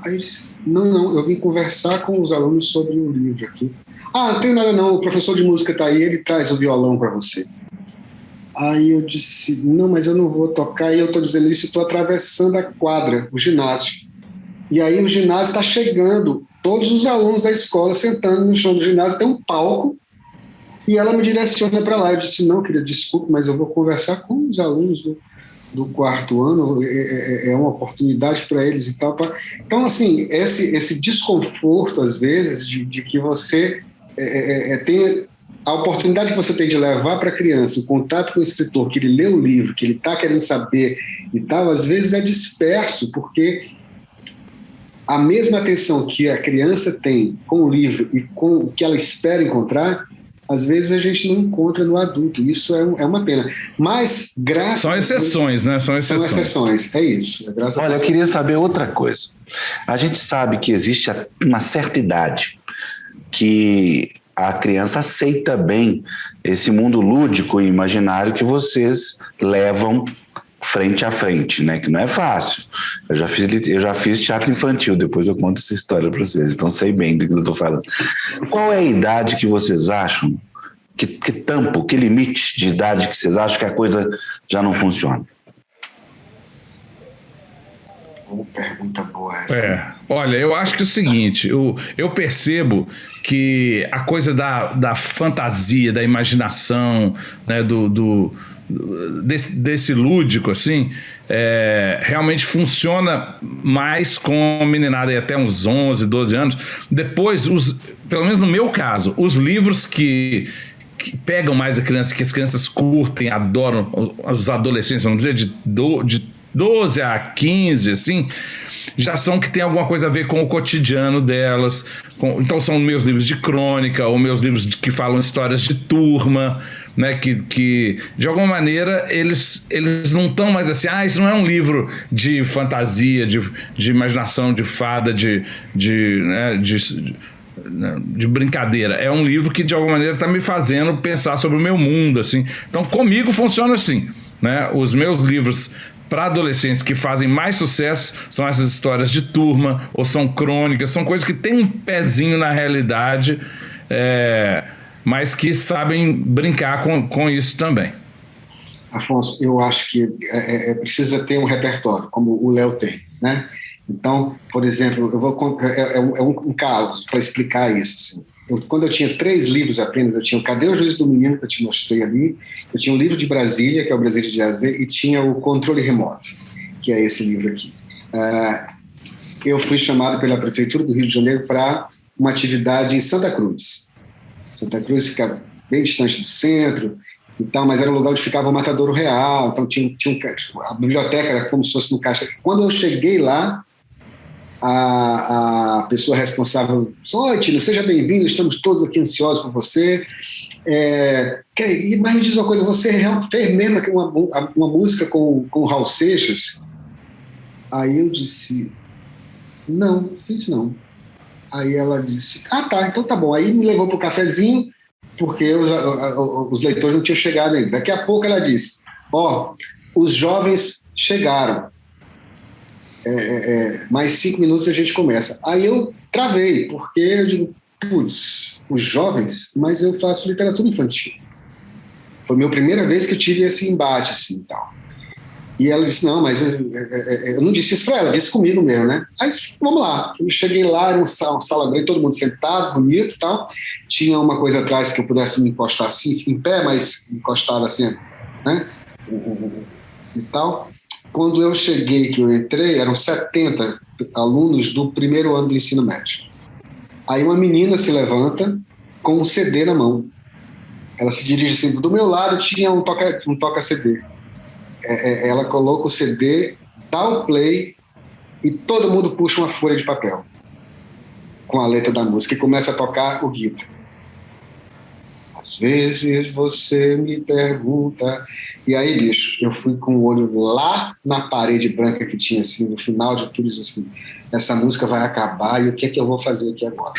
Aí eu disse, não, eu vim conversar com os alunos sobre o livro aqui. Não tem nada não, o professor de música está aí, ele traz o violão para você. Aí eu disse, não, mas eu não vou tocar, e eu estou dizendo isso, estou atravessando a quadra, o ginásio. E aí o ginásio está chegando, todos os alunos da escola sentando no chão do ginásio, tem um palco, e ela me direciona para lá. Eu disse, não, querida, desculpe, mas eu vou conversar com os alunos do 4º ano, é uma oportunidade para eles e tal. Então, assim, esse desconforto, às vezes, de que você tem a oportunidade que você tem de levar para a criança o contato com o escritor, que ele lê o livro, que ele está querendo saber e tal, às vezes é disperso, porque a mesma atenção que a criança tem com o livro e com o que ela espera encontrar, às vezes a gente não encontra no adulto. Isso é uma pena. Mas, graças São exceções, né? São exceções, é isso. Olha, eu queria saber outra coisa. A gente sabe que existe uma certa idade que a criança aceita bem esse mundo lúdico e imaginário que vocês levam frente a frente, né? Que não é fácil. Eu já fiz teatro infantil, depois eu conto essa história para vocês, então sei bem do que eu estou falando. Qual é a idade que vocês acham, que limite de idade que vocês acham que a coisa já não funciona? Pergunta boa essa. Olha, eu acho que é o seguinte, eu percebo que a coisa da fantasia, da imaginação, né, desse lúdico, assim, realmente funciona mais com a meninada aí até uns 11, 12 anos. Depois, pelo menos no meu caso, os livros que pegam mais a criança, que as crianças curtem, adoram, os adolescentes, vamos dizer, de 12 a 15, assim, já são que tem alguma coisa a ver com o cotidiano delas. Então são meus livros de crônica, ou meus livros que falam histórias de turma, né, que de alguma maneira eles não estão mais assim, isso não é um livro de fantasia, de imaginação, de fada, de brincadeira. É um livro que de alguma maneira está me fazendo pensar sobre o meu mundo, assim. Então comigo funciona assim, né? Os meus livros para adolescentes que fazem mais sucesso são essas histórias de turma, ou são crônicas, são coisas que têm um pezinho na realidade, mas que sabem brincar com isso também. Afonso, eu acho que precisa ter um repertório, como o Léo tem, né? Então, por exemplo, eu vou um caso para explicar isso. Assim. Quando eu tinha 3 livros apenas, eu tinha o Cadê o Juízo do Menino, que eu te mostrei ali, eu tinha o livro de Brasília, que é o Brasília de AZ, e tinha o Controle Remoto, que é esse livro aqui. Eu fui chamado pela Prefeitura do Rio de Janeiro para uma atividade em Santa Cruz. Santa Cruz fica bem distante do centro e tal, mas era o lugar onde ficava o Matadouro Real, então a biblioteca era como se fosse no caixa. Quando eu cheguei lá, a pessoa responsável disse: oi, Tino, seja bem-vindo, estamos todos aqui ansiosos por você. Mas me diz uma coisa, você fez mesmo uma música com o Raul Seixas? Aí eu disse: não, fiz não. Aí ela disse: tá, então tá bom. Aí me levou para o cafezinho, porque os leitores não tinham chegado ainda. Daqui a pouco ela disse: os jovens chegaram. Mais 5 minutos a gente começa. Aí eu travei, porque eu digo, putz, os jovens, mas eu faço literatura infantil. Foi a minha primeira vez que eu tive esse embate, assim, tal. E ela disse, não, mas eu não disse isso para ela, disse comigo mesmo, né? Aí, vamos lá. Eu cheguei lá, era uma sala grande, todo mundo sentado, bonito e tal. Tinha uma coisa atrás que eu pudesse me encostar assim, em pé, mas encostado assim, né? E tal. Quando eu cheguei, que eu entrei, eram 70 alunos do primeiro ano do ensino médio. Aí uma menina se levanta com um CD na mão. Ela se dirige assim, do meu lado tinha um toca-CD. Ela coloca o CD, dá o play e todo mundo puxa uma folha de papel com a letra da música e começa a tocar o guitar. Às vezes você me pergunta... E aí, bicho, eu fui com o olho lá na parede branca que tinha, assim, no final de tudo isso, assim, essa música vai acabar e o que é que eu vou fazer aqui agora?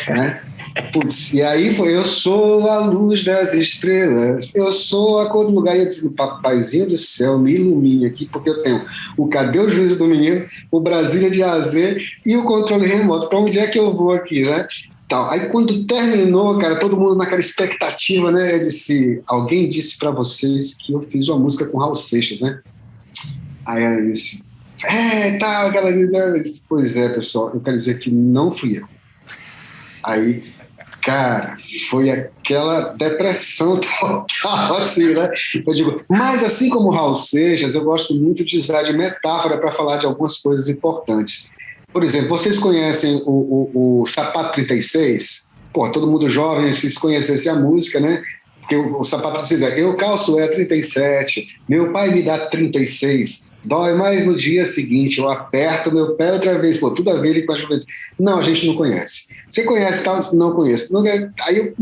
Né? Putz, e aí foi, eu sou a luz das estrelas, eu sou a cor do lugar. E eu disse, papaizinho do céu, me ilumine aqui, porque eu tenho o Cadê o Juízo do Menino, o Brasília de AZ e o controle remoto. Para onde é que eu vou aqui, né? Tal. Aí quando terminou, cara, todo mundo naquela expectativa, né? Eu disse, alguém disse para vocês que eu fiz uma música com Raul Seixas, né? Aí ela disse, tal, aquela vida. Eu disse, pois é, pessoal, eu quero dizer que não fui eu. Aí, cara, foi aquela depressão total, assim, né? Eu digo, mas assim como o Raul Seixas, eu gosto muito de usar de metáfora para falar de algumas coisas importantes. Por exemplo, vocês conhecem o Sapato 36? Pô, todo mundo jovem, se conhecesse a música, né? Porque o Sapato 36 é, eu calço 37, meu pai me dá 36, dói mais no dia seguinte, eu aperto meu pé outra vez, pô, tudo a ver com a juventude. Não, a gente não conhece. Você conhece, tal? Não conheço. Não, aí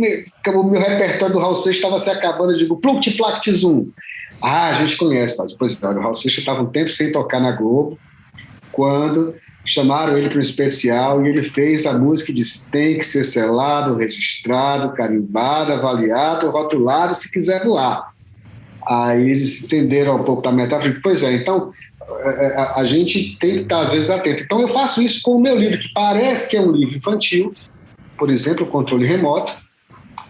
o meu repertório do Raul Seixas estava se acabando, eu digo, plum-ti-plac-ti-zum. Ah, a gente conhece, tá? Pois é, o Raul Seixas estava um tempo sem tocar na Globo, quando chamaram ele para um especial e ele fez a música e disse, tem que ser selado, registrado, carimbado, avaliado, rotulado, se quiser voar. Aí eles entenderam um pouco da metáfora. Pois é, então a gente tem que estar às vezes atento. Então eu faço isso com o meu livro, que parece que é um livro infantil, por exemplo, o Controle Remoto,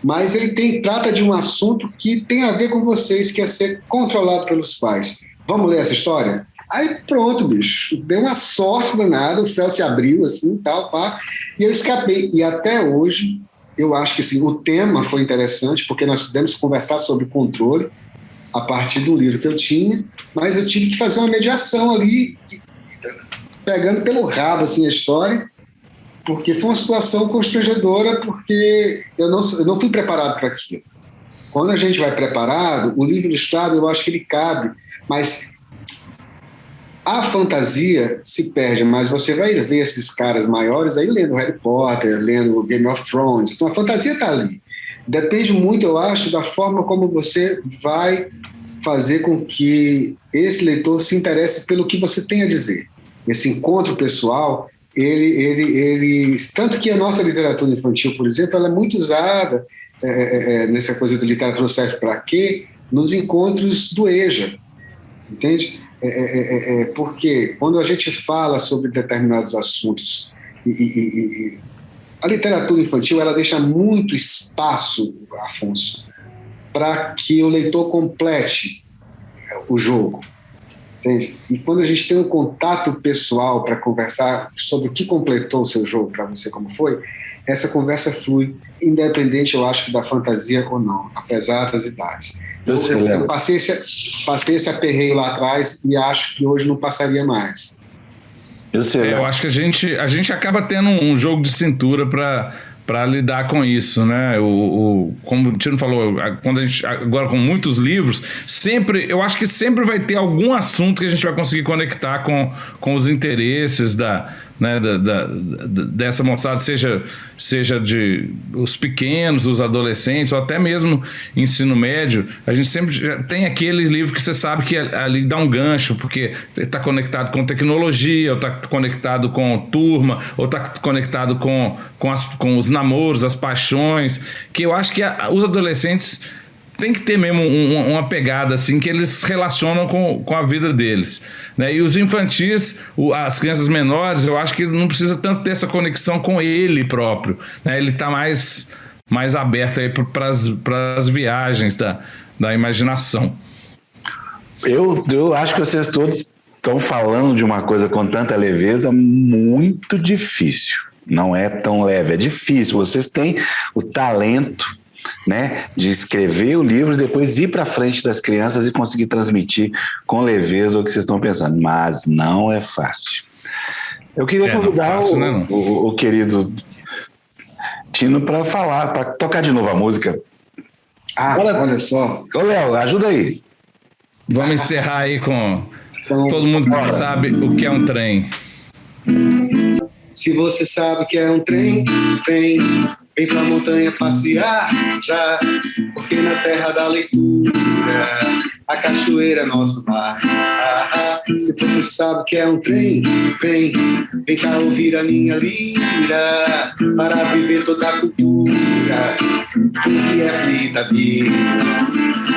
mas ele trata de um assunto que tem a ver com vocês, que é ser controlado pelos pais. Vamos ler essa história? Aí pronto, bicho, deu uma sorte danada, o céu se abriu assim, tal, pá, e eu escapei. E até hoje, eu acho que assim, o tema foi interessante, porque nós pudemos conversar sobre controle a partir do livro que eu tinha, mas eu tive que fazer uma mediação ali, pegando pelo rabo assim, a história, porque foi uma situação constrangedora, porque eu não fui preparado para aquilo. Quando a gente vai preparado, o livro ilustrado, eu acho que ele cabe, mas a fantasia se perde, mas você vai ver esses caras maiores aí lendo Harry Potter, lendo Game of Thrones, então a fantasia está ali. Depende muito, eu acho, da forma como você vai fazer com que esse leitor se interesse pelo que você tem a dizer. Esse encontro pessoal, ele tanto que a nossa literatura infantil, por exemplo, ela é muito usada nessa coisa do literatura serve para quê? Nos encontros do EJA, entende? Porque quando a gente fala sobre determinados assuntos a literatura infantil ela deixa muito espaço, Afonso, para que o leitor complete o jogo, entende? E quando a gente tem um contato pessoal para conversar sobre o que completou o seu jogo para você, como foi, essa conversa flui, independente, eu acho, da fantasia ou não, apesar das idades. Eu passei esse aperreio lá atrás e acho que hoje não passaria mais. Eu acho que a gente acaba tendo um jogo de cintura para lidar com isso, né? Como o Tino falou, quando a gente, agora com muitos livros, eu acho que sempre vai ter algum assunto que a gente vai conseguir conectar com os interesses dessa moçada, seja de os pequenos, os adolescentes, ou até mesmo ensino médio. A gente sempre tem aquele livro que você sabe que ali dá um gancho, porque está conectado com tecnologia, ou está conectado com turma, ou está conectado com os namoros, as paixões, que eu acho que os adolescentes tem que ter mesmo uma pegada assim, que eles se relacionam com a vida deles, né? E os infantis, as crianças menores, eu acho que não precisa tanto ter essa conexão com ele próprio, né? Ele está mais aberto aí para as viagens da imaginação. Eu acho que vocês todos estão falando de uma coisa com tanta leveza muito difícil. Não é tão leve, é difícil. Vocês têm o talento, né, de escrever o livro e depois ir para frente das crianças e conseguir transmitir com leveza o que vocês estão pensando, mas não é fácil. Eu queria convidar o querido Tino para falar, para tocar de novo a música. Olha só. Ô, Léo, ajuda aí. Vamos encerrar aí com Então, todo mundo que sabe o que é um trem. Se você sabe que é um trem, vem pra montanha passear já, porque na terra da leitura a cachoeira é nosso mar. Se você sabe que é um trem, vem cá ouvir a minha lira, para viver toda a cultura que é Flita Bira,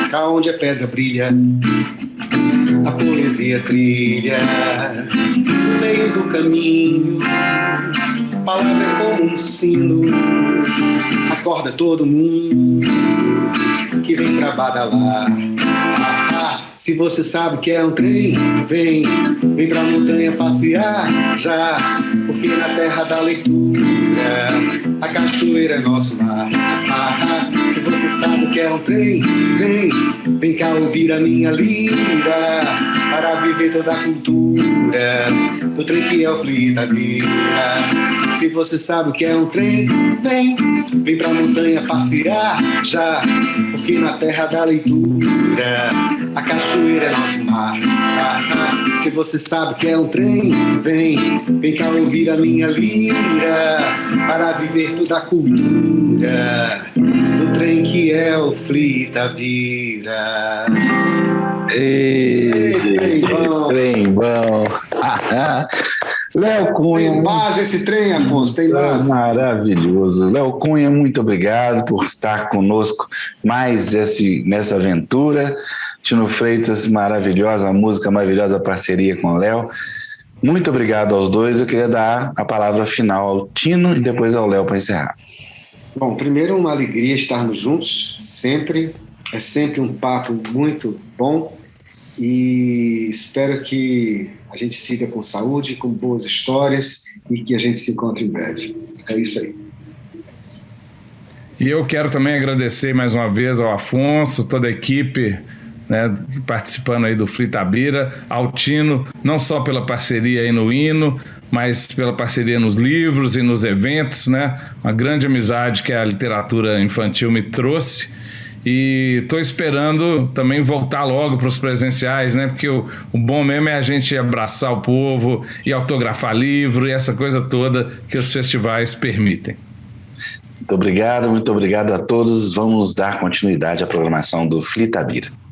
cá onde a pedra brilha, a poesia trilha, no meio do caminho, a palavra é como um sino, acorda todo mundo que vem pra badalar. Se você sabe que é um trem, vem pra montanha passear já, porque na terra da leitura a cachoeira é nosso mar. Se você sabe que é um trem, vem cá ouvir a minha lira, para viver toda a cultura do trem que é o Flita Bira. Se você sabe que é um trem, vem pra montanha passear já, porque na terra da leitura a cachoeira é nosso mar. Se você sabe que é um trem, vem cá ouvir a minha lira, para viver toda a cultura do trem que é o Flita Bira. Trem bom. Trem bom. Léo Cunha. Tem base esse trem, Afonso, tem base. Maravilhoso. Léo Cunha, muito obrigado por estar conosco mais nessa aventura. Tino Freitas, maravilhosa música, maravilhosa parceria com o Léo. Muito obrigado aos dois. Eu queria dar a palavra final ao Tino e depois ao Léo para encerrar. Bom, primeiro, uma alegria estarmos juntos, sempre. É sempre um papo muito bom e espero que a gente siga com saúde, com boas histórias e que a gente se encontre em breve. É isso aí. E eu quero também agradecer mais uma vez ao Afonso, toda a equipe, né, participando aí do Flita Bira, ao Tino, não só pela parceria aí no hino, mas pela parceria nos livros e nos eventos, né? Uma grande amizade que a literatura infantil me trouxe. E estou esperando também voltar logo para os presenciais, né? Porque o bom mesmo é a gente abraçar o povo e autografar livro e essa coisa toda que os festivais permitem. Muito obrigado a todos. Vamos dar continuidade à programação do Flita Bira.